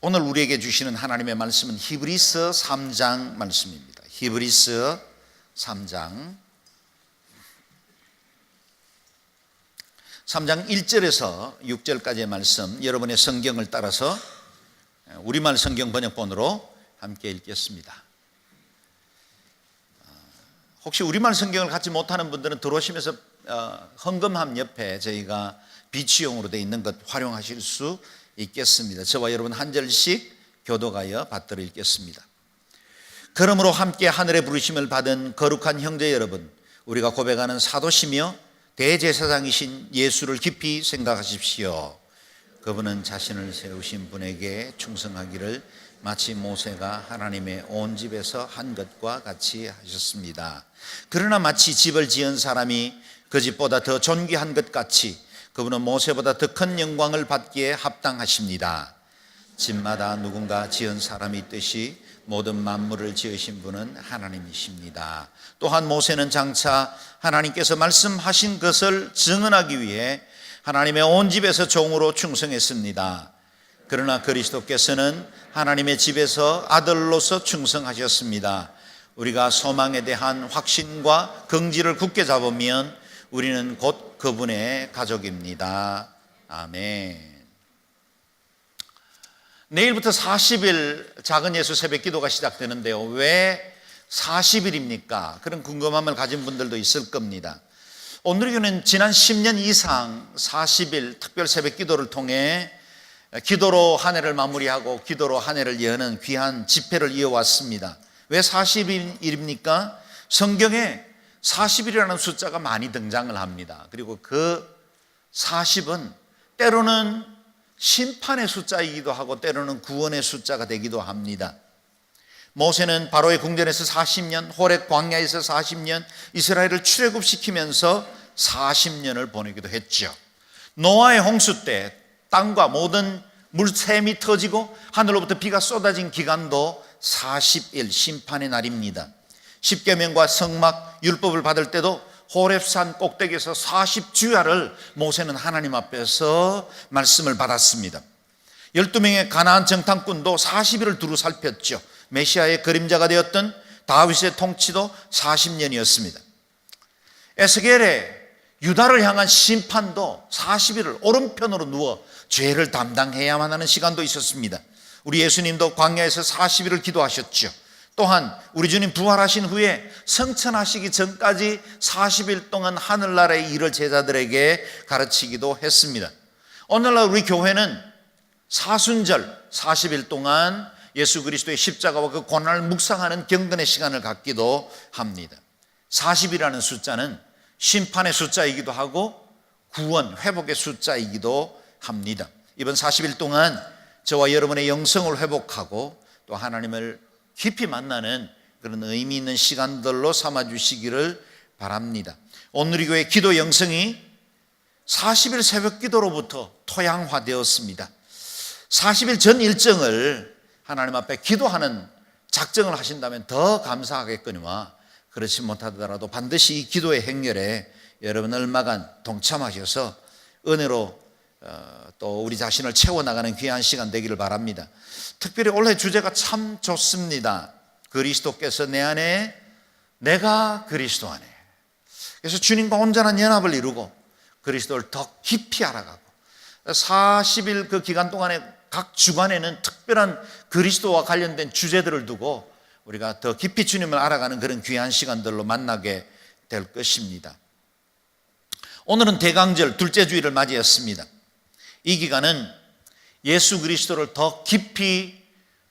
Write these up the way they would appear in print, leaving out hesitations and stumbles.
오늘 우리에게 주시는 하나님의 말씀은 히브리서 3장 말씀입니다. 히브리서 3장 1절에서 6절까지의 말씀, 여러분의 성경을 따라서 우리말 성경 번역본으로 함께 읽겠습니다. 혹시 우리말 성경을 갖지 못하는 분들은 들어오시면서 헌금함 옆에 저희가 비치용으로 되어 있는 것 활용하실 수 있겠습니다. 저와 여러분 한 절씩 교독하여 받들어 읽겠습니다. 그러므로 함께 하늘의 부르심을 받은 거룩한 형제 여러분, 우리가 고백하는 사도시며 대제사장이신 예수를 깊이 생각하십시오. 그분은 자신을 세우신 분에게 충성하기를 마치 모세가 하나님의 온 집에서 한 것과 같이 하셨습니다. 그러나 마치 집을 지은 사람이 그 집보다 더 존귀한 것 같이 그분은 모세보다 더 큰 영광을 받기에 합당하십니다. 집마다 누군가 지은 사람이 있듯이 모든 만물을 지으신 분은 하나님이십니다. 또한 모세는 장차 하나님께서 말씀하신 것을 증언하기 위해 하나님의 온 집에서 종으로 충성했습니다. 그러나 그리스도께서는 하나님의 집에서 아들로서 충성하셨습니다. 우리가 소망에 대한 확신과 긍지를 굳게 잡으면 우리는 곧 그분의 가족입니다. 아멘. 내일부터 40일 작은 예수 새벽 기도가 시작되는데요. 왜 40일입니까? 그런 궁금함을 가진 분들도 있을 겁니다. 오늘 교회는 지난 10년 이상 40일 특별 새벽 기도를 통해 기도로 한 해를 마무리하고 기도로 한 해를 여는 귀한 집회를 이어왔습니다. 왜 40일입니까? 성경에 40일이라는 숫자가 많이 등장을 합니다. 그리고 그 40은 때로는 심판의 숫자이기도 하고 때로는 구원의 숫자가 되기도 합니다. 모세는 바로의 궁전에서 40년, 호렙 광야에서 40년, 이스라엘을 출애굽시키면서 40년을 보내기도 했죠. 노아의 홍수 때 땅과 모든 물샘이 터지고 하늘로부터 비가 쏟아진 기간도 40일 심판의 날입니다. 십계명과 성막 율법을 받을 때도 호렙산 꼭대기에서 40주야를 모세는 하나님 앞에서 말씀을 받았습니다. 12명의 가나안 정탐꾼도 40일을 두루 살폈죠. 메시아의 그림자가 되었던 다윗의 통치도 40년이었습니다. 에스겔의 유다를 향한 심판도 40일을 오른편으로 누워 죄를 담당해야만 하는 시간도 있었습니다. 우리 예수님도 광야에서 40일을 기도하셨죠. 또한 우리 주님 부활하신 후에 성천하시기 전까지 40일 동안 하늘나라의 일을 제자들에게 가르치기도 했습니다. 오늘날 우리 교회는 사순절 40일 동안 예수 그리스도의 십자가와 그 고난을 묵상하는 경건의 시간을 갖기도 합니다. 40이라는 숫자는 심판의 숫자이기도 하고 구원, 회복의 숫자이기도 합니다. 이번 40일 동안 저와 여러분의 영성을 회복하고 또 하나님을 깊이 만나는 그런 의미 있는 시간들로 삼아주시기를 바랍니다. 오늘 이 교회 기도 영성이 40일 새벽 기도로부터 토양화되었습니다. 40일 전 일정을 하나님 앞에 기도하는 작정을 하신다면 더 감사하겠거니와 그렇지 못하더라도 반드시 이 기도의 행렬에 여러분 얼마간 동참하셔서 은혜로 또 우리 자신을 채워나가는 귀한 시간 되기를 바랍니다. 특별히 올해 주제가 참 좋습니다. 그리스도께서 내 안에, 내가 그리스도 안에. 그래서 주님과 온전한 연합을 이루고 그리스도를 더 깊이 알아가고 40일 그 기간 동안에 각 주간에는 특별한 그리스도와 관련된 주제들을 두고 우리가 더 깊이 주님을 알아가는 그런 귀한 시간들로 만나게 될 것입니다. 오늘은 대강절 둘째 주일을 맞이했습니다. 이 기간은 예수 그리스도를 더 깊이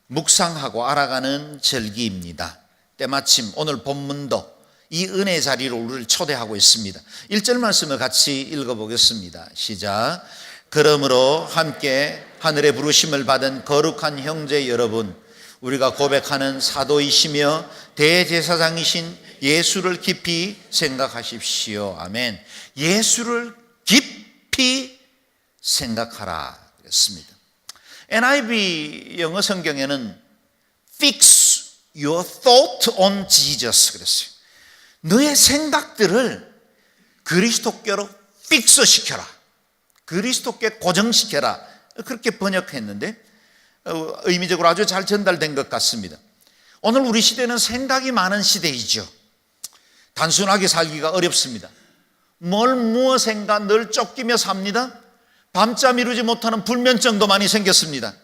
묵상하고 알아가는 절기입니다. 때마침 오늘 본문도 이 은혜의 자리로 우리를 초대하고 있습니다. 1절 말씀을 같이 읽어보겠습니다. 시작. 그러므로 함께 하늘의 부르심을 받은 거룩한 형제 여러분, 우리가 고백하는 사도이시며 대제사장이신 예수를 깊이 생각하십시오. 아멘. 예수를 깊이 생각하라 그랬습니다. NIV 영어 성경에는 Fix your thought on Jesus 그랬어요. 너의 생각들을 그리스도께로 픽스시켜라, 그리스도께 고정시켜라, 그렇게 번역했는데 의미적으로 아주 잘 전달된 것 같습니다. 오늘 우리 시대는 생각이 많은 시대이죠. 단순하게 살기가 어렵습니다. 무엇인가 늘 쫓기며 삽니다. 밤잠 이루지 못하는 불면증도 많이 생겼습니다.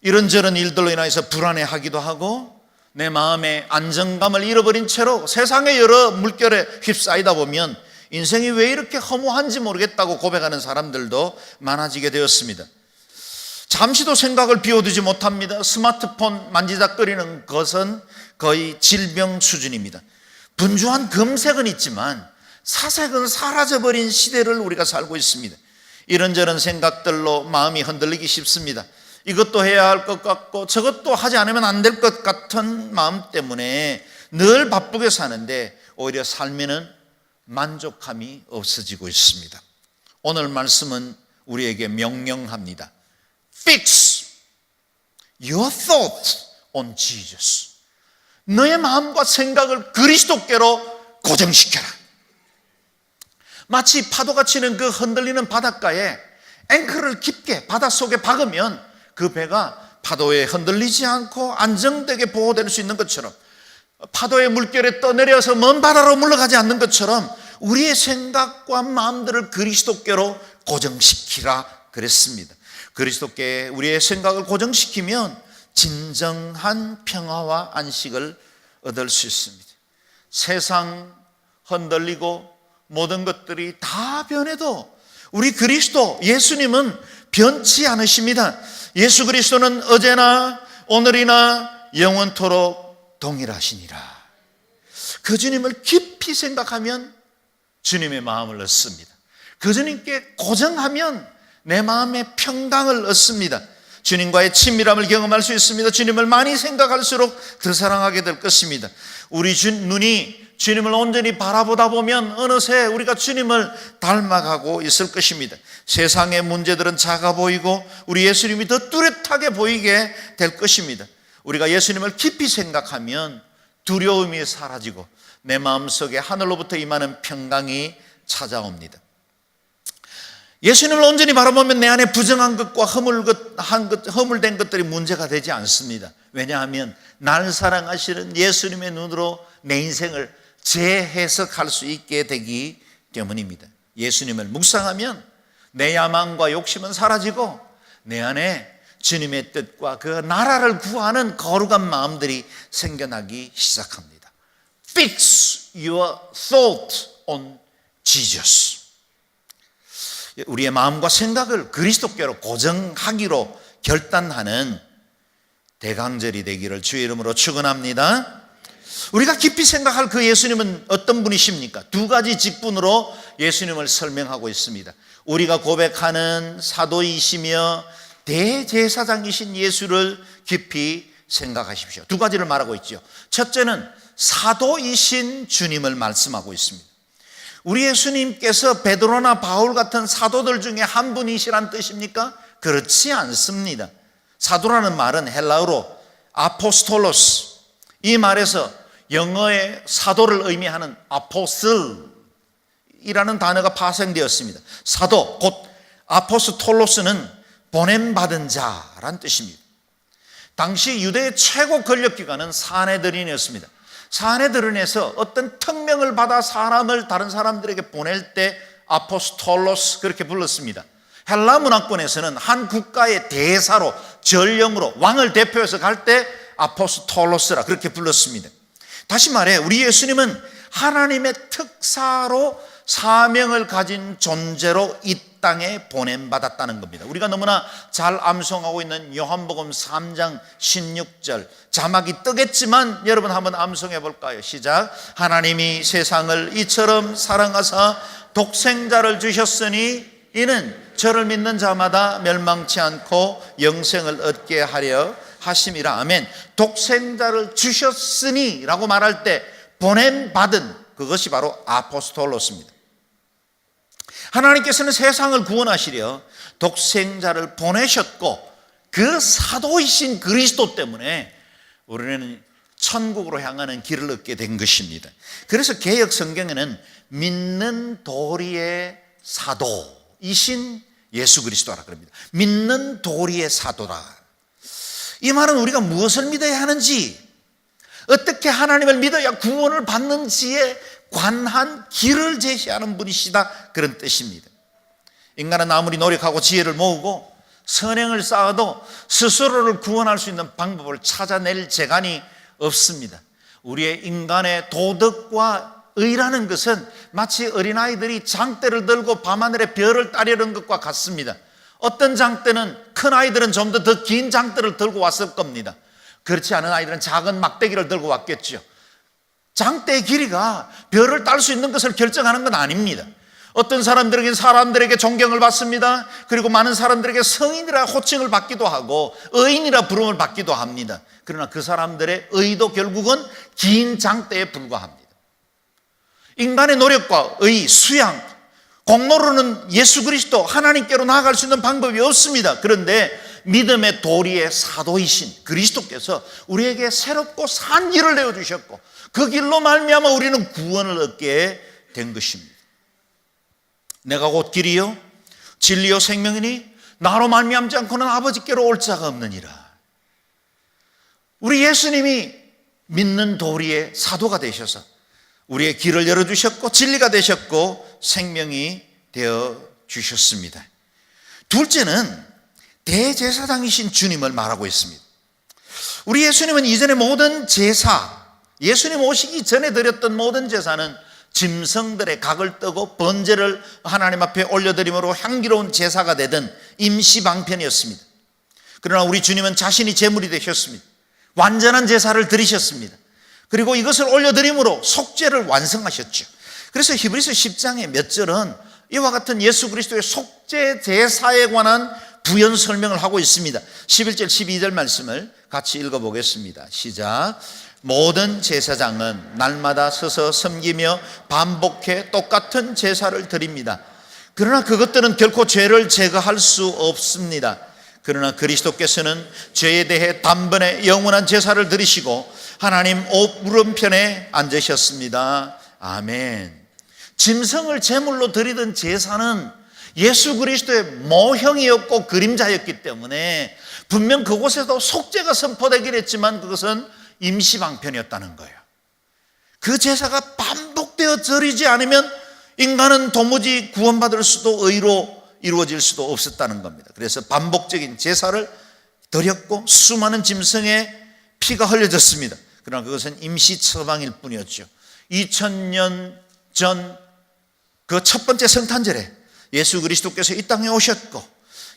이런저런 일들로 인해서 불안해하기도 하고 내 마음의 안정감을 잃어버린 채로 세상의 여러 물결에 휩싸이다 보면 인생이 왜 이렇게 허무한지 모르겠다고 고백하는 사람들도 많아지게 되었습니다. 잠시도 생각을 비워두지 못합니다. 스마트폰 만지작거리는 것은 거의 질병 수준입니다. 분주한 검색은 있지만 사색은 사라져버린 시대를 우리가 살고 있습니다. 이런저런 생각들로 마음이 흔들리기 쉽습니다. 이것도 해야 할 것 같고 저것도 하지 않으면 안 될 것 같은 마음 때문에 늘 바쁘게 사는데 오히려 삶에는 만족함이 없어지고 있습니다. 오늘 말씀은 우리에게 명령합니다. Fix your thought on Jesus. 너의 마음과 생각을 그리스도께로 고정시켜라. 마치 파도가 치는 그 흔들리는 바닷가에 앵커를 깊게 바닷속에 박으면 그 배가 파도에 흔들리지 않고 안정되게 보호될 수 있는 것처럼, 파도의 물결에 떠내려서 먼 바다로 물러가지 않는 것처럼 우리의 생각과 마음들을 그리스도께로 고정시키라 그랬습니다. 그리스도께 우리의 생각을 고정시키면 진정한 평화와 안식을 얻을 수 있습니다. 세상 흔들리고 모든 것들이 다 변해도 우리 그리스도 예수님은 변치 않으십니다. 예수 그리스도는 어제나 오늘이나 영원토록 동일하시니라. 그 주님을 깊이 생각하면 주님의 마음을 얻습니다. 그 주님께 고정하면 내 마음의 평강을 얻습니다. 주님과의 친밀함을 경험할 수 있습니다. 주님을 많이 생각할수록 더 사랑하게 될 것입니다. 우리 눈이 주님을 온전히 바라보다 보면 어느새 우리가 주님을 닮아가고 있을 것입니다. 세상의 문제들은 작아 보이고 우리 예수님이 더 뚜렷하게 보이게 될 것입니다. 우리가 예수님을 깊이 생각하면 두려움이 사라지고 내 마음속에 하늘로부터 임하는 평강이 찾아옵니다. 예수님을 온전히 바라보면 내 안에 부정한 것과 허물된 것들이 문제가 되지 않습니다. 왜냐하면 날 사랑하시는 예수님의 눈으로 내 인생을 재해석할 수 있게 되기 때문입니다. 예수님을 묵상하면 내 야망과 욕심은 사라지고 내 안에 주님의 뜻과 그 나라를 구하는 거룩한 마음들이 생겨나기 시작합니다. Fix your thought on Jesus. 우리의 마음과 생각을 그리스도께로 고정하기로 결단하는 대강절이 되기를 주의 이름으로 축원합니다. 우리가 깊이 생각할 그 예수님은 어떤 분이십니까? 두 가지 직분으로 예수님을 설명하고 있습니다. 우리가 고백하는 사도이시며 대제사장이신 예수를 깊이 생각하십시오. 두 가지를 말하고 있죠. 첫째는 사도이신 주님을 말씀하고 있습니다. 우리 예수님께서 베드로나 바울 같은 사도들 중에 한 분이시란 뜻입니까? 그렇지 않습니다. 사도라는 말은 헬라어로 아포스톨로스, 이 말에서 영어의 사도를 의미하는 아포슬이라는 단어가 파생되었습니다. 사도, 곧 아포스톨로스는 보냄받은 자란 뜻입니다. 당시 유대의 최고 권력기관은 사내들인이었습니다. 사내들인에서 어떤 특명을 받아 사람을 다른 사람들에게 보낼 때 아포스톨로스 그렇게 불렀습니다. 헬라 문화권에서는 한 국가의 대사로, 전령으로, 왕을 대표해서 갈 때 아포스톨로스라 그렇게 불렀습니다. 다시 말해 우리 예수님은 하나님의 특사로 사명을 가진 존재로 이 땅에 보냄받았다는 겁니다. 우리가 너무나 잘 암송하고 있는 요한복음 3장 16절, 자막이 뜨겠지만 여러분 한번 암송해 볼까요? 시작. 하나님이 세상을 이처럼 사랑하사 독생자를 주셨으니 이는 저를 믿는 자마다 멸망치 않고 영생을 얻게 하려 하심이라. 아멘. 독생자를 주셨으니 라고 말할 때 보냄받은 그것이 바로 아포스톨로스입니다. 하나님께서는 세상을 구원하시려 독생자를 보내셨고 그 사도이신 그리스도 때문에 우리는 천국으로 향하는 길을 얻게 된 것입니다. 그래서 개역 성경에는 믿는 도리의 사도이신 예수 그리스도라 그럽니다. 믿는 도리의 사도라. 이 말은 우리가 무엇을 믿어야 하는지, 어떻게 하나님을 믿어야 구원을 받는지에 관한 길을 제시하는 분이시다, 그런 뜻입니다. 인간은 아무리 노력하고 지혜를 모으고 선행을 쌓아도 스스로를 구원할 수 있는 방법을 찾아낼 재간이 없습니다. 우리의 인간의 도덕과 의라는 것은 마치 어린아이들이 장대를 들고 밤하늘의 별을 따르는 것과 같습니다. 어떤 장대는, 큰 아이들은 좀 더 긴 장대를 들고 왔을 겁니다. 그렇지 않은 아이들은 작은 막대기를 들고 왔겠죠. 장대의 길이가 별을 딸 수 있는 것을 결정하는 건 아닙니다. 어떤 사람들에게 존경을 받습니다. 그리고 많은 사람들에게 성인이라 호칭을 받기도 하고 의인이라 부름을 받기도 합니다. 그러나 그 사람들의 의도 결국은 긴 장대에 불과합니다. 인간의 노력과 의, 수양, 공로로는 예수 그리스도 하나님께로 나아갈 수 있는 방법이 없습니다. 그런데 믿음의 도리의 사도이신 그리스도께서 우리에게 새롭고 산 길을 내어주셨고 그 길로 말미암아 우리는 구원을 얻게 된 것입니다. 내가 곧 길이요 진리요 생명이니 나로 말미암지 않고는 아버지께로 올 자가 없느니라. 우리 예수님이 믿는 도리의 사도가 되셔서 우리의 길을 열어주셨고 진리가 되셨고 생명이 되어주셨습니다. 둘째는 대제사장이신 주님을 말하고 있습니다. 우리 예수님은 이전의 모든 제사, 예수님 오시기 전에 드렸던 모든 제사는 짐승들의 각을 뜨고 번제를 하나님 앞에 올려드림으로 향기로운 제사가 되던 임시방편이었습니다. 그러나 우리 주님은 자신이 제물이 되셨습니다. 완전한 제사를 드리셨습니다. 그리고 이것을 올려드림으로 속죄를 완성하셨죠. 그래서 히브리서 10장의 몇 절은 이와 같은 예수 그리스도의 속죄 제사에 관한 부연 설명을 하고 있습니다. 11절 12절 말씀을 같이 읽어보겠습니다. 시작. 모든 제사장은 날마다 서서 섬기며 반복해 똑같은 제사를 드립니다. 그러나 그것들은 결코 죄를 제거할 수 없습니다. 그러나 그리스도께서는 죄에 대해 단번에 영원한 제사를 드리시고 하나님 오른편에 앉으셨습니다. 아멘. 짐승을 제물로 드리던 제사는 예수 그리스도의 모형이었고 그림자였기 때문에 분명 그곳에도 속죄가 선포되긴 했지만 그것은 임시방편이었다는 거예요. 그 제사가 반복되어 드리지 않으면 인간은 도무지 구원받을 수도 의로 이루어질 수도 없었다는 겁니다. 그래서 반복적인 제사를 드렸고 수많은 짐승의 피가 흘려졌습니다. 그러나 그것은 임시 처방일 뿐이었죠. 2000년 전 그 첫 번째 성탄절에 예수 그리스도께서 이 땅에 오셨고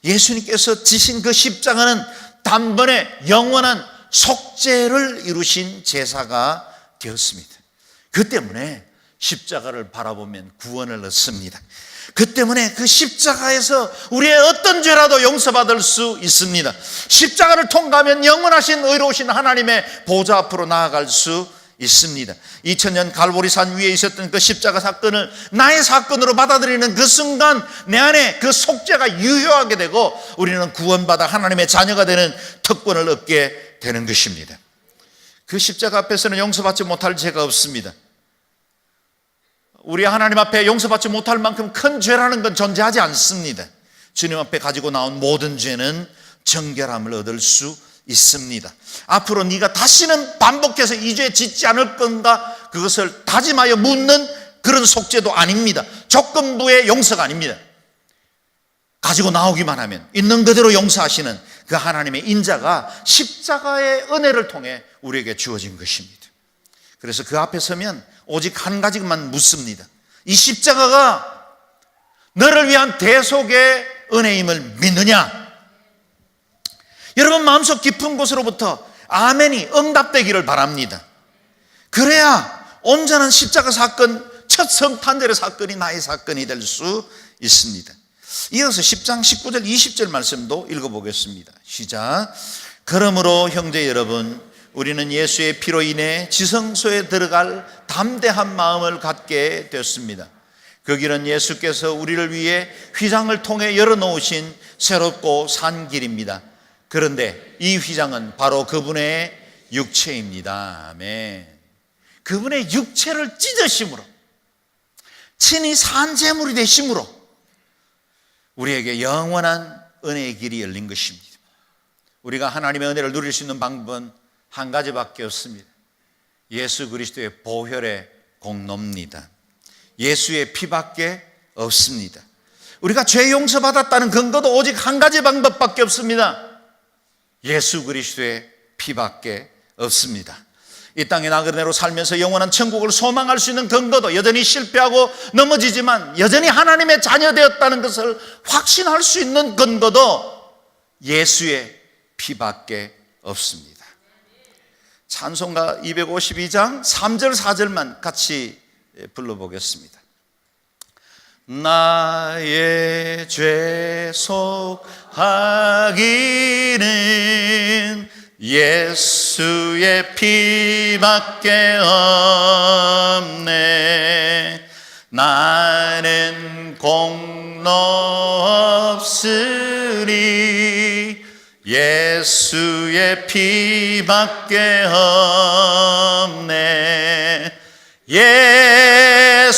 예수님께서 지신 그 십자가는 단번에 영원한 속죄를 이루신 제사가 되었습니다. 그 때문에 십자가를 바라보면 구원을 얻습니다. 그 때문에 그 십자가에서 우리의 어떤 죄라도 용서받을 수 있습니다. 십자가를 통과하면 영원하신 의로우신 하나님의 보좌 앞으로 나아갈 수 있습니다. 2000년 갈보리산 위에 있었던 그 십자가 사건을 나의 사건으로 받아들이는 그 순간 내 안에 그 속죄가 유효하게 되고 우리는 구원받아 하나님의 자녀가 되는 특권을 얻게 되는 것입니다. 그 십자가 앞에서는 용서받지 못할 죄가 없습니다. 우리 하나님 앞에 용서받지 못할 만큼 큰 죄라는 건 존재하지 않습니다. 주님 앞에 가지고 나온 모든 죄는 정결함을 얻을 수 있습니다. 앞으로 네가 다시는 반복해서 이 죄 짓지 않을 건가 그것을 다짐하여 묻는 그런 속죄도 아닙니다. 조건부의 용서가 아닙니다. 가지고 나오기만 하면 있는 그대로 용서하시는 그 하나님의 인자가 십자가의 은혜를 통해 우리에게 주어진 것입니다. 그래서 그 앞에 서면 오직 한 가지만 묻습니다. 이 십자가가 너를 위한 대속의 은혜임을 믿느냐? 여러분 마음속 깊은 곳으로부터 아멘이 응답되기를 바랍니다. 그래야 온전한 십자가 사건, 첫 성탄절의 사건이 나의 사건이 될 수 있습니다. 이어서 10장 19절 20절 말씀도 읽어보겠습니다. 시작. 그러므로 형제 여러분, 우리는 예수의 피로 인해 지성소에 들어갈 담대한 마음을 갖게 되었습니다. 그 길은 예수께서 우리를 위해 휘장을 통해 열어놓으신 새롭고 산 길입니다. 그런데 이 휘장은 바로 그분의 육체입니다. 아멘. 그분의 육체를 찢으심으로 친히 산 제물이 되심으로 우리에게 영원한 은혜의 길이 열린 것입니다. 우리가 하나님의 은혜를 누릴 수 있는 방법은 한 가지밖에 없습니다. 예수 그리스도의 보혈의 공로입니다. 예수의 피밖에 없습니다. 우리가 죄 용서받았다는 근거도 오직 한 가지 방법밖에 없습니다. 예수 그리스도의 피밖에 없습니다. 이 땅에 나그네로 살면서 영원한 천국을 소망할 수 있는 근거도 여전히 실패하고 넘어지지만 여전히 하나님의 자녀 되었다는 것을 확신할 수 있는 근거도 예수의 피밖에 없습니다. 찬송가 252장 3절 4절만 같이 불러보겠습니다. 나의 죄 속하기는 예수의 피밖에 없네. 나는 공로 없으니 예수의 피밖에 없네. 예수의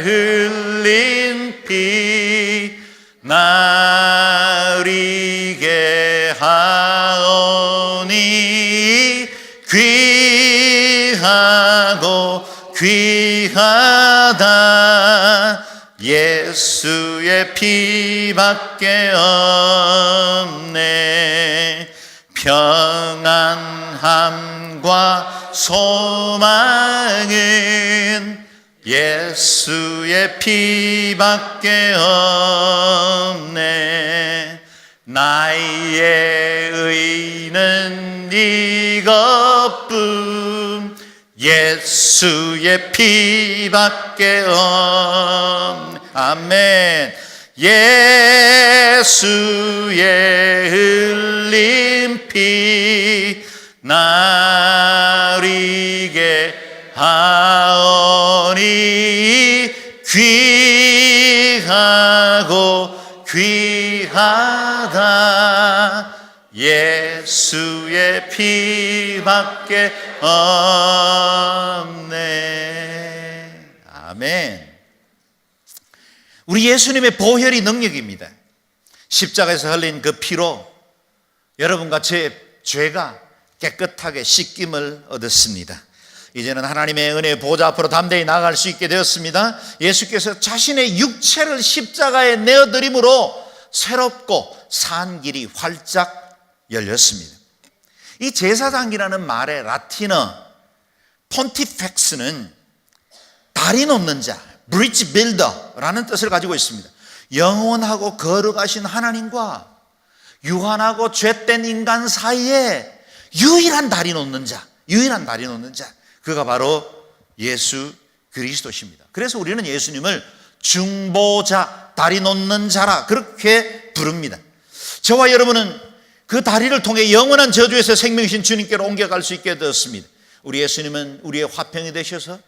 흘린 피 나리게 하오니 귀하고 귀하다. 예수의 피밖에 없네. 평안함과 소망은 예수의 피밖에 없네. 나의 의는 이것뿐 예수의 피밖에 없네. 아멘. 예수의 흘린 피 나리게 하오니 귀하고 귀하다. 예수의 피밖에 없네. 아멘. 우리 예수님의 보혈이 능력입니다. 십자가에서 흘린 그 피로 여러분과 제 죄가 깨끗하게 씻김을 얻었습니다. 이제는 하나님의 은혜의 보좌 앞으로 담대히 나아갈 수 있게 되었습니다. 예수께서 자신의 육체를 십자가에 내어드림으로 새롭고 산 길이 활짝 열렸습니다. 이 제사장이라는 말의 라틴어 폰티펙스는 다리 놓는 자, 브릿지 빌더라는 뜻을 가지고 있습니다. 영원하고 거룩하신 하나님과 유한하고 죄된 인간 사이에 유일한 다리 놓는 자, 그가 바로 예수 그리스도십니다. 그래서 우리는 예수님을 중보자, 다리 놓는 자라 그렇게 부릅니다. 저와 여러분은 그 다리를 통해 영원한 저주에서 생명이신 주님께로 옮겨갈 수 있게 되었습니다. 우리 예수님은 우리의 화평이 되셔서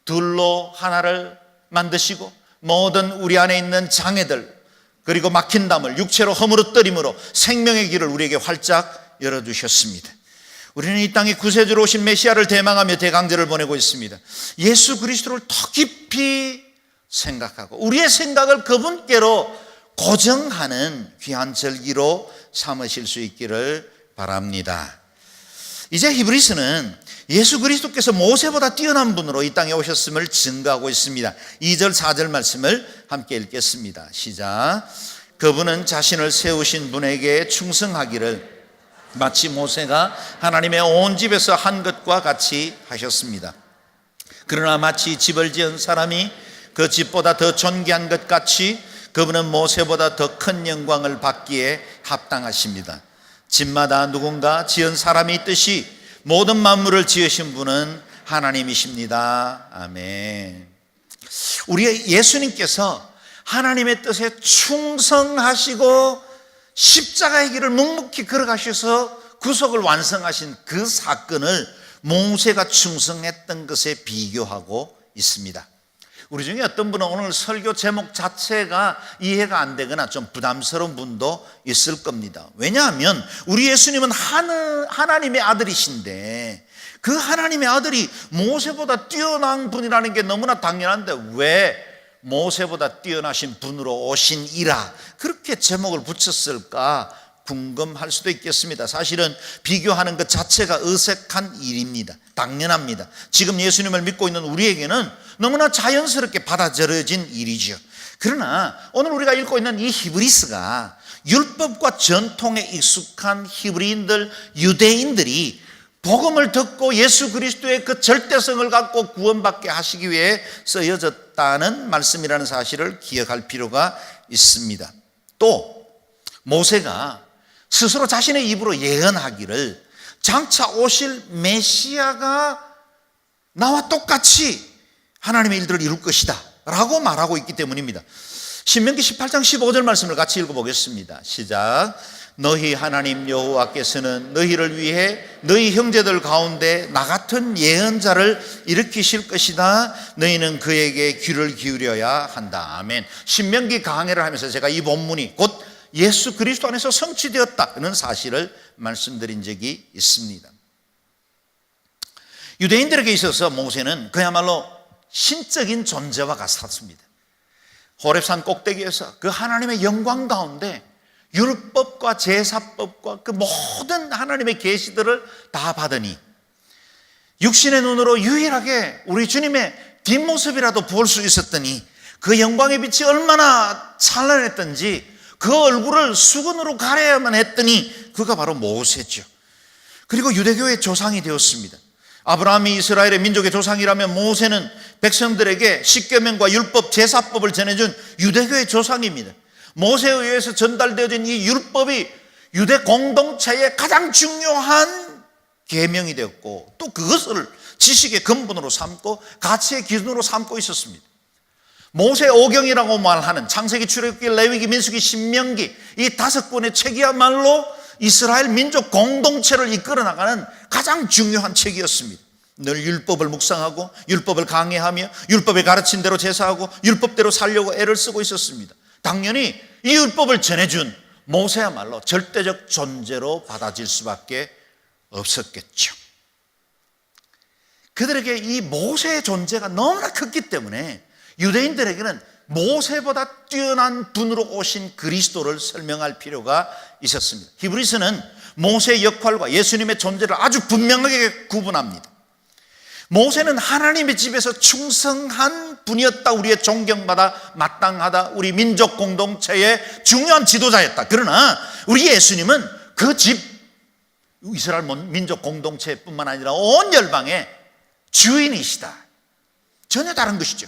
둘로 하나를 만드시고 모든 우리 안에 있는 장애들 그리고 막힌 담을 육체로 허물어뜨림으로 생명의 길을 우리에게 활짝 열어주셨습니다. 우리는 이 땅에 구세주로 오신 메시아를 대망하며 대강제를 보내고 있습니다. 예수 그리스도를 더 깊이 생각하고 우리의 생각을 그분께로 고정하는 귀한 절기로 삼으실 수 있기를 바랍니다. 이제 히브리서는 예수 그리스도께서 모세보다 뛰어난 분으로 이 땅에 오셨음을 증거하고 있습니다. 2절 4절 말씀을 함께 읽겠습니다. 시작. 그분은 자신을 세우신 분에게 충성하기를 마치 모세가 하나님의 온 집에서 한 것과 같이 하셨습니다. 그러나 마치 집을 지은 사람이 그 집보다 더 존귀한 것 같이 그분은 모세보다 더 큰 영광을 받기에 합당하십니다. 집마다 누군가 지은 사람이 있듯이 모든 만물을 지으신 분은 하나님이십니다. 아멘. 우리 예수님께서 하나님의 뜻에 충성하시고 십자가의 길을 묵묵히 걸어가셔서 구속을 완성하신 그 사건을 모세가 충성했던 것에 비교하고 있습니다. 우리 중에 어떤 분은 오늘 설교 제목 자체가 이해가 안 되거나 좀 부담스러운 분도 있을 겁니다. 왜냐하면 우리 예수님은 하나님의 아들이신데 그 하나님의 아들이 모세보다 뛰어난 분이라는 게 너무나 당연한데 왜 모세보다 뛰어나신 분으로 오신이라 그렇게 제목을 붙였을까 궁금할 수도 있겠습니다. 사실은 비교하는 것 자체가 어색한 일입니다. 당연합니다. 지금 예수님을 믿고 있는 우리에게는 너무나 자연스럽게 받아들여진 일이죠. 그러나 오늘 우리가 읽고 있는 이 히브리서가 율법과 전통에 익숙한 히브리인들, 유대인들이 복음을 듣고 예수 그리스도의 그 절대성을 갖고 구원받게 하시기 위해 쓰여졌다는 말씀이라는 사실을 기억할 필요가 있습니다. 또 모세가 스스로 자신의 입으로 예언하기를 장차 오실 메시아가 나와 똑같이 하나님의 일들을 이룰 것이다 라고 말하고 있기 때문입니다. 신명기 18장 15절 말씀을 같이 읽어보겠습니다. 시작. 너희 하나님 여호와께서는 너희를 위해 너희 형제들 가운데 나 같은 예언자를 일으키실 것이다. 너희는 그에게 귀를 기울여야 한다. 아멘. 신명기 강해를 하면서 제가 이 본문이 곧 예수 그리스도 안에서 성취되었다는 사실을 말씀드린 적이 있습니다. 유대인들에게 있어서 모세는 그야말로 신적인 존재와 같았습니다. 호렙산 꼭대기에서 그 하나님의 영광 가운데 율법과 제사법과 그 모든 하나님의 계시들을 다 받으니 육신의 눈으로 유일하게 우리 주님의 뒷모습이라도 볼 수 있었더니 그 영광의 빛이 얼마나 찬란했던지 그 얼굴을 수건으로 가려야만 했더니 그가 바로 모세죠. 그리고 유대교의 조상이 되었습니다. 아브라함이 이스라엘의 민족의 조상이라면 모세는 백성들에게 십계명과 율법, 제사법을 전해준 유대교의 조상입니다. 모세에 의해서 전달되어진 이 율법이 유대 공동체의 가장 중요한 계명이 되었고 또 그것을 지식의 근본으로 삼고 가치의 기준으로 삼고 있었습니다. 모세 오경이라고 말하는 창세기, 출애굽기, 레위기, 민수기, 신명기 이 5권의 책이야말로 이스라엘 민족 공동체를 이끌어 나가는 가장 중요한 책이었습니다. 늘 율법을 묵상하고 율법을 강해하며 율법에 가르친 대로 제사하고 율법대로 살려고 애를 쓰고 있었습니다. 당연히 이 율법을 전해준 모세야말로 절대적 존재로 받아질 수밖에 없었겠죠. 그들에게 이 모세의 존재가 너무나 컸기 때문에 유대인들에게는 모세보다 뛰어난 분으로 오신 그리스도를 설명할 필요가 있었습니다. 히브리서는 모세의 역할과 예수님의 존재를 아주 분명하게 구분합니다. 모세는 하나님의 집에서 충성한 분이었다. 우리의 존경받아 마땅하다. 우리 민족 공동체의 중요한 지도자였다. 그러나 우리 예수님은 그 집, 이스라엘 민족 공동체뿐만 아니라 온 열방의 주인이시다. 전혀 다른 것이죠.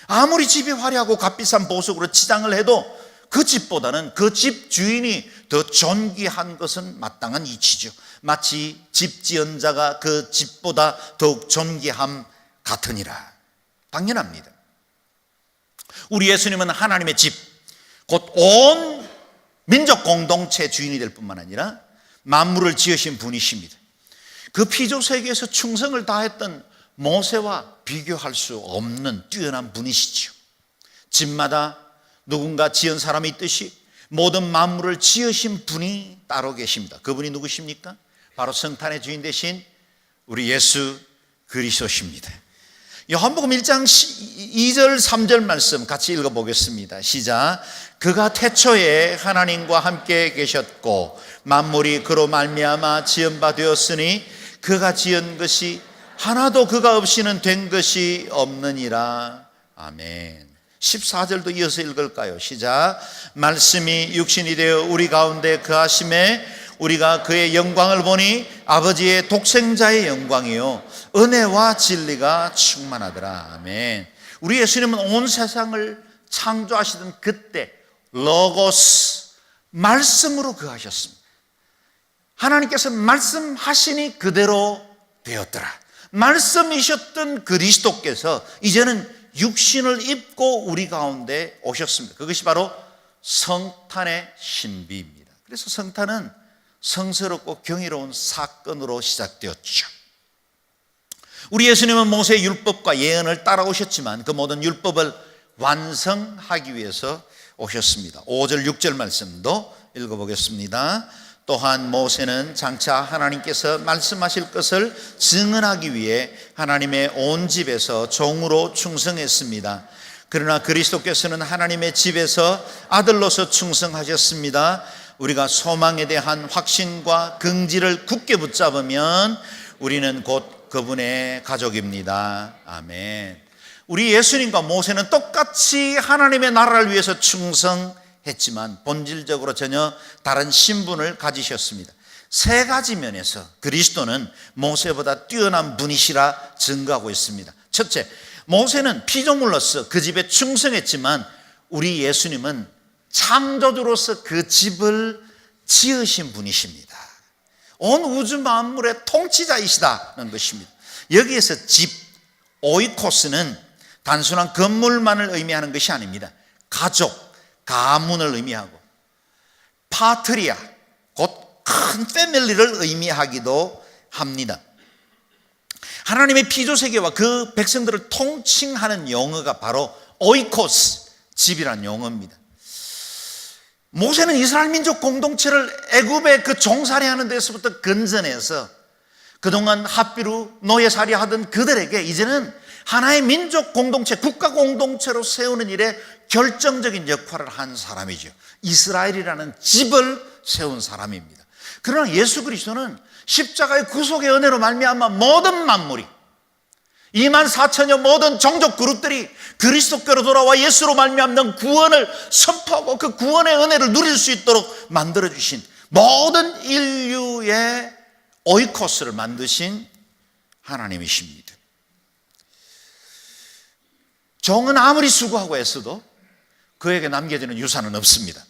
아무리 집이 화려하고 값비싼 보석으로 치장을 해도 그 집보다는 그 집 주인이 더 존귀한 것은 마땅한 이치죠. 마치 집 지은 자가 그 집보다 더욱 존귀함 같으니라. 당연합니다. 우리 예수님은 하나님의 집, 곧 온 민족 공동체 주인이 될 뿐만 아니라 만물을 지으신 분이십니다. 그 피조 세계에서 충성을 다했던 모세와 비교할 수 없는 뛰어난 분이시죠. 집마다 누군가 지은 사람이 있듯이 모든 만물을 지으신 분이 따로 계십니다. 그분이 누구십니까? 바로 성탄의 주인 되신 우리 예수 그리스도십니다. 요한복음 1장 2절 3절 말씀 같이 읽어보겠습니다. 시작. 그가 태초에 하나님과 함께 계셨고 만물이 그로 말미암아 지은 바 되었으니 그가 지은 것이 하나도 그가 없이는 된 것이 없느니라. 아멘. 14절도 이어서 읽을까요? 시작. 말씀이 육신이 되어 우리 가운데 거하심에 우리가 그의 영광을 보니 아버지의 독생자의 영광이요 은혜와 진리가 충만하더라. 아멘. 우리 예수님은 온 세상을 창조하시던 그때 로고스, 말씀으로 거하셨습니다. 하나님께서 말씀하시니 그대로 되었더라. 말씀이셨던 그리스도께서 이제는 육신을 입고 우리 가운데 오셨습니다. 그것이 바로 성탄의 신비입니다. 그래서 성탄은 성스럽고 경이로운 사건으로 시작되었죠. 우리 예수님은 모세의 율법과 예언을 따라오셨지만 그 모든 율법을 완성하기 위해서 오셨습니다. 5절 6절 말씀도 읽어보겠습니다. 또한 모세는 장차 하나님께서 말씀하실 것을 증언하기 위해 하나님의 온 집에서 종으로 충성했습니다. 그러나 그리스도께서는 하나님의 집에서 아들로서 충성하셨습니다. 우리가 소망에 대한 확신과 긍지를 굳게 붙잡으면 우리는 곧 그분의 가족입니다. 아멘. 우리 예수님과 모세는 똑같이 하나님의 나라를 위해서 충성했지만 본질적으로 전혀 다른 신분을 가지셨습니다. 세 가지 면에서 그리스도는 모세보다 뛰어난 분이시라 증거하고 있습니다. 첫째, 모세는 피조물로서 그 집에 충성했지만 우리 예수님은 창조주로서 그 집을 지으신 분이십니다. 온 우주 만물의 통치자이시다는 것입니다. 여기에서 집, 오이코스는 단순한 건물만을 의미하는 것이 아닙니다. 가족, 가문을 의미하고 파트리아, 곧 큰 패밀리를 의미하기도 합니다. 하나님의 피조세계와 그 백성들을 통칭하는 용어가 바로 오이코스, 집이란 용어입니다. 모세는 이스라엘 민족 공동체를 애굽의 그 종살이하는 데서부터 건져내서 그동안 합비루 노예살이 하던 그들에게 이제는 하나의 민족 공동체, 국가 공동체로 세우는 일에 결정적인 역할을 한 사람이죠. 이스라엘이라는 집을 세운 사람입니다. 그러나 예수 그리스도는 십자가의 구속의 은혜로 말미암아 모든 만물이 24,000여 모든 종족 그룹들이 그리스도께로 돌아와 예수로 말미암는 구원을 선포하고 그 구원의 은혜를 누릴 수 있도록 만들어주신 모든 인류의 오이코스를 만드신 하나님이십니다. 종은 아무리 수고하고 애써도 그에게 남겨지는 유산은 없습니다.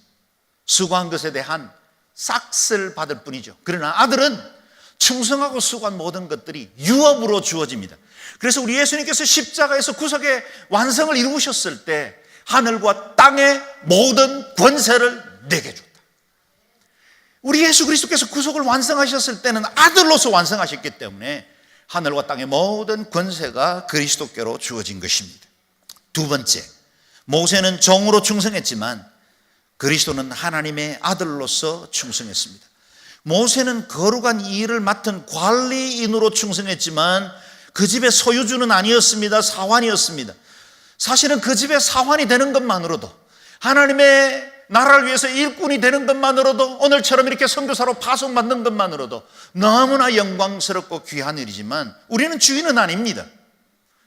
수고한 것에 대한 싹스를 받을 뿐이죠. 그러나 아들은 충성하고 수고한 모든 것들이 유업으로 주어집니다. 그래서 우리 예수님께서 십자가에서 구속의 완성을 이루셨을 때 하늘과 땅의 모든 권세를 내게 줬다. 우리 예수 그리스도께서 구속을 완성하셨을 때는 아들로서 완성하셨기 때문에 하늘과 땅의 모든 권세가 그리스도께로 주어진 것입니다. 두 번째, 모세는 종으로 충성했지만 그리스도는 하나님의 아들로서 충성했습니다. 모세는 거룩한 이 일을 맡은 관리인으로 충성했지만 그 집의 소유주는 아니었습니다. 사환이었습니다. 사실은 그 집의 사환이 되는 것만으로도, 하나님의 나라를 위해서 일꾼이 되는 것만으로도, 오늘처럼 이렇게 선교사로 파송받는 것만으로도 너무나 영광스럽고 귀한 일이지만 우리는 주인은 아닙니다.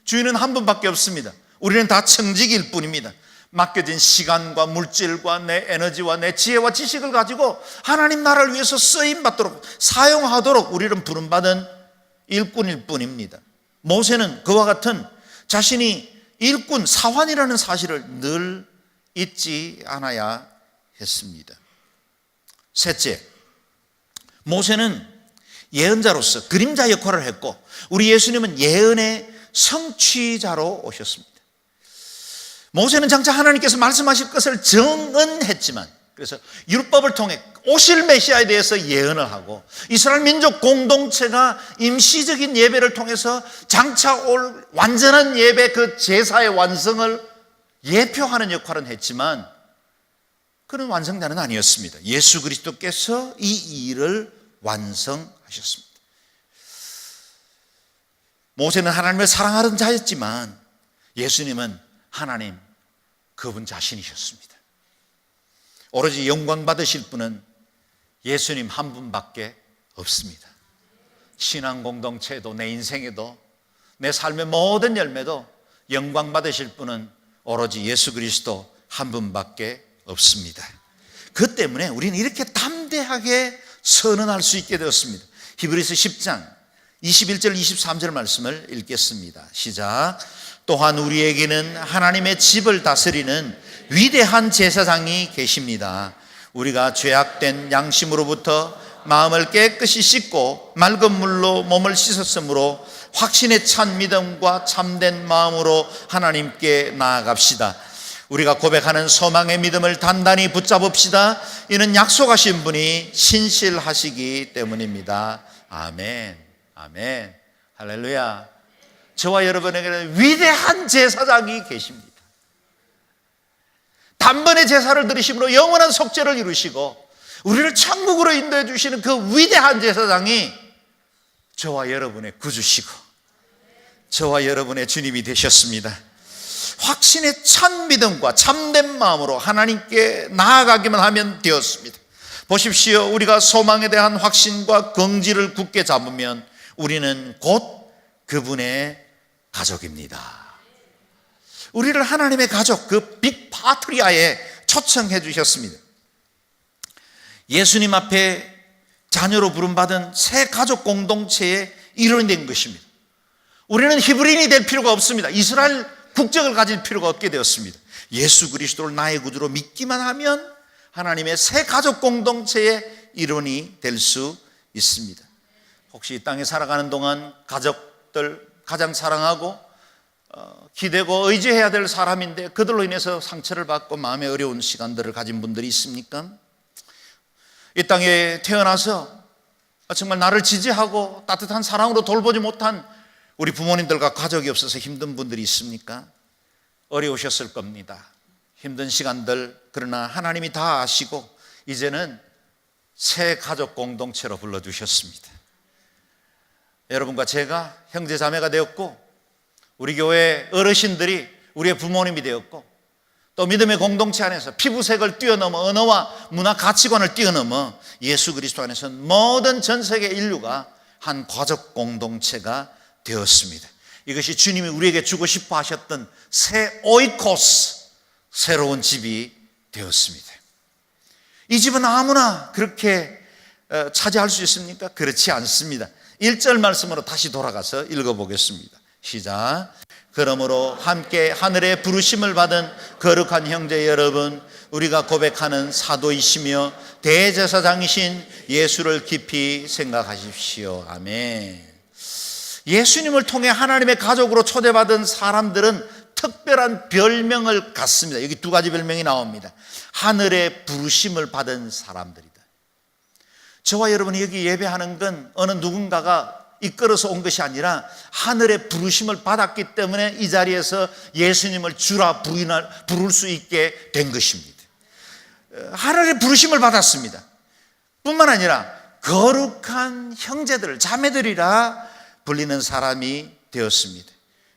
주인은 한 분밖에 없습니다. 우리는 다 청직일 뿐입니다. 맡겨진 시간과 물질과 내 에너지와 내 지혜와 지식을 가지고 하나님 나라를 위해서 쓰임받도록 사용하도록 우리는 부름받은 일꾼일 뿐입니다. 모세는 그와 같은 자신이 일꾼, 사환이라는 사실을 늘 잊지 않아야 했습니다. 셋째, 모세는 예언자로서 그림자 역할을 했고 우리 예수님은 예언의 성취자로 오셨습니다. 모세는 장차 하나님께서 말씀하실 것을 정언했지만, 그래서 율법을 통해 오실 메시아에 대해서 예언을 하고 이스라엘 민족 공동체가 임시적인 예배를 통해서 장차 올 완전한 예배, 그 제사의 완성을 예표하는 역할은 했지만 그는 완성자는 아니었습니다. 예수 그리스도께서 이 일을 완성하셨습니다. 모세는 하나님을 사랑하는 자였지만 예수님은 하나님, 그분 자신이셨습니다. 오로지 영광 받으실 분은 예수님 한 분밖에 없습니다. 신앙 공동체에도, 내 인생에도, 내 삶의 모든 열매도 영광 받으실 분은 오로지 예수 그리스도 한 분밖에 없습니다. 그 때문에 우리는 이렇게 담대하게 선언할 수 있게 되었습니다. 히브리서 10장 21절 23절 말씀을 읽겠습니다. 시작. 또한 우리에게는 하나님의 집을 다스리는 위대한 제사장이 계십니다. 우리가 죄악된 양심으로부터 마음을 깨끗이 씻고 맑은 물로 몸을 씻었으므로 확신에 찬 믿음과 참된 마음으로 하나님께 나아갑시다. 우리가 고백하는 소망의 믿음을 단단히 붙잡읍시다. 이는 약속하신 분이 신실하시기 때문입니다. 아멘, 아멘, 할렐루야. 저와 여러분에게는 위대한 제사장이 계십니다. 단번에 제사를 드리심으로 영원한 속죄를 이루시고 우리를 천국으로 인도해 주시는 그 위대한 제사장이 저와 여러분의 구주시고 저와 여러분의 주님이 되셨습니다. 확신에 찬 믿음과 참된 마음으로 하나님께 나아가기만 하면 되었습니다. 보십시오. 우리가 소망에 대한 확신과 긍지를 굳게 잡으면 우리는 곧 그분의 가족입니다. 우리를 하나님의 가족, 그 빅파트리아에 초청해 주셨습니다. 예수님 앞에 자녀로 부름받은 새 가족 공동체의 일원이 된 것입니다. 우리는 히브리인이 될 필요가 없습니다. 이스라엘 국적을 가질 필요가 없게 되었습니다. 예수 그리스도를 나의 구주로 믿기만 하면 하나님의 새 가족 공동체의 일원이 될 수 있습니다. 혹시 이 땅에 살아가는 동안 가족들 가장 사랑하고 기대고 의지해야 될 사람인데 그들로 인해서 상처를 받고 마음에 어려운 시간들을 가진 분들이 있습니까? 이 땅에 태어나서 정말 나를 지지하고 따뜻한 사랑으로 돌보지 못한 우리 부모님들과 가족이 없어서 힘든 분들이 있습니까? 어려우셨을 겁니다. 힘든 시간들, 그러나 하나님이 다 아시고 이제는 새 가족 공동체로 불러주셨습니다. 여러분과 제가 형제 자매가 되었고 우리 교회 어르신들이 우리의 부모님이 되었고 또 믿음의 공동체 안에서 피부색을 뛰어넘어 언어와 문화 가치관을 뛰어넘어 예수 그리스도 안에서 모든 전 세계 인류가 한 가족 공동체가 되었습니다. 이것이 주님이 우리에게 주고 싶어 하셨던 새 오이코스, 새로운 집이 되었습니다. 이 집은 아무나 그렇게 차지할 수 있습니까? 그렇지 않습니다. 1절 말씀으로 다시 돌아가서 읽어보겠습니다. 시작. 그러므로 함께 하늘의 부르심을 받은 거룩한 형제 여러분, 우리가 고백하는 사도이시며 대제사장이신 예수를 깊이 생각하십시오. 아멘. 예수님을 통해 하나님의 가족으로 초대받은 사람들은 특별한 별명을 갖습니다. 여기 두 가지 별명이 나옵니다. 하늘의 부르심을 받은 사람들이다. 저와 여러분이 여기 예배하는 건 어느 누군가가 이끌어서 온 것이 아니라 하늘의 부르심을 받았기 때문에 이 자리에서 예수님을 주라 부를 수 있게 된 것입니다. 하늘의 부르심을 받았습니다. 뿐만 아니라 거룩한 형제들, 자매들이라 불리는 사람이 되었습니다.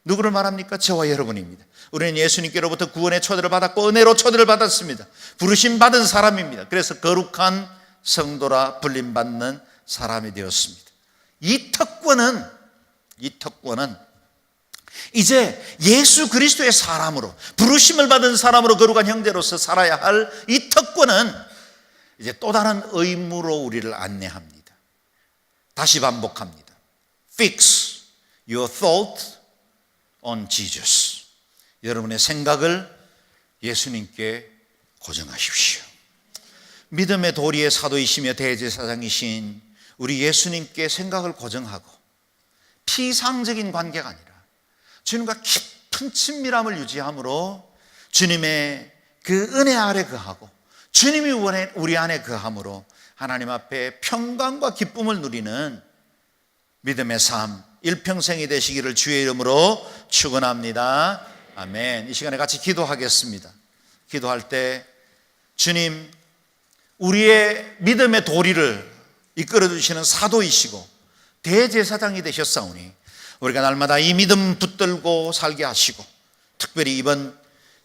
누구를 말합니까? 저와 여러분입니다. 우리는 예수님께로부터 구원의 초대를 받았고 은혜로 초대를 받았습니다. 부르심 받은 사람입니다. 그래서 거룩한 성도라 불림받는 사람이 되었습니다. 이 특권은 이제 예수 그리스도의 사람으로, 부르심을 받은 사람으로 거룩한 형제로서 살아야 할 이 특권은 이제 또 다른 의무로 우리를 안내합니다. 다시 반복합니다. Fix your thought on Jesus. 여러분의 생각을 예수님께 고정하십시오. 믿음의 도리의 사도이시며 대제사장이신 우리 예수님께 생각을 고정하고 피상적인 관계가 아니라 주님과 깊은 친밀함을 유지함으로 주님의 그 은혜 아래 거하고 주님이 우리 안에 거함으로 하나님 앞에 평강과 기쁨을 누리는 믿음의 삶 일평생이 되시기를 주의 이름으로 축원합니다. 아멘. 이 시간에 같이 기도하겠습니다. 기도할 때 주님, 우리의 믿음의 도리를 이끌어 주시는 사도이시고 대제사장이 되셨사오니 우리가 날마다 이 믿음 붙들고 살게 하시고 특별히 이번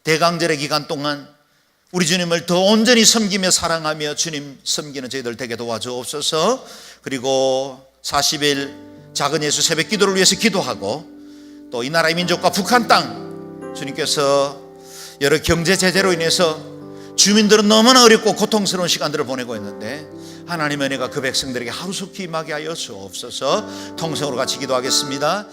대강절의 기간 동안 우리 주님을 더 온전히 섬기며 사랑하며 주님 섬기는 저희들 되게 도와주옵소서. 그리고 40일 작은 예수 새벽 기도를 위해서 기도하고 또 이 나라의 민족과 북한 땅 주님께서 여러 경제 제재로 인해서 주민들은 너무나 어렵고 고통스러운 시간들을 보내고 있는데 하나님의 은혜가 그 백성들에게 하루속히 임하게 하여 주옵소서. 통성으로 같이 기도하겠습니다.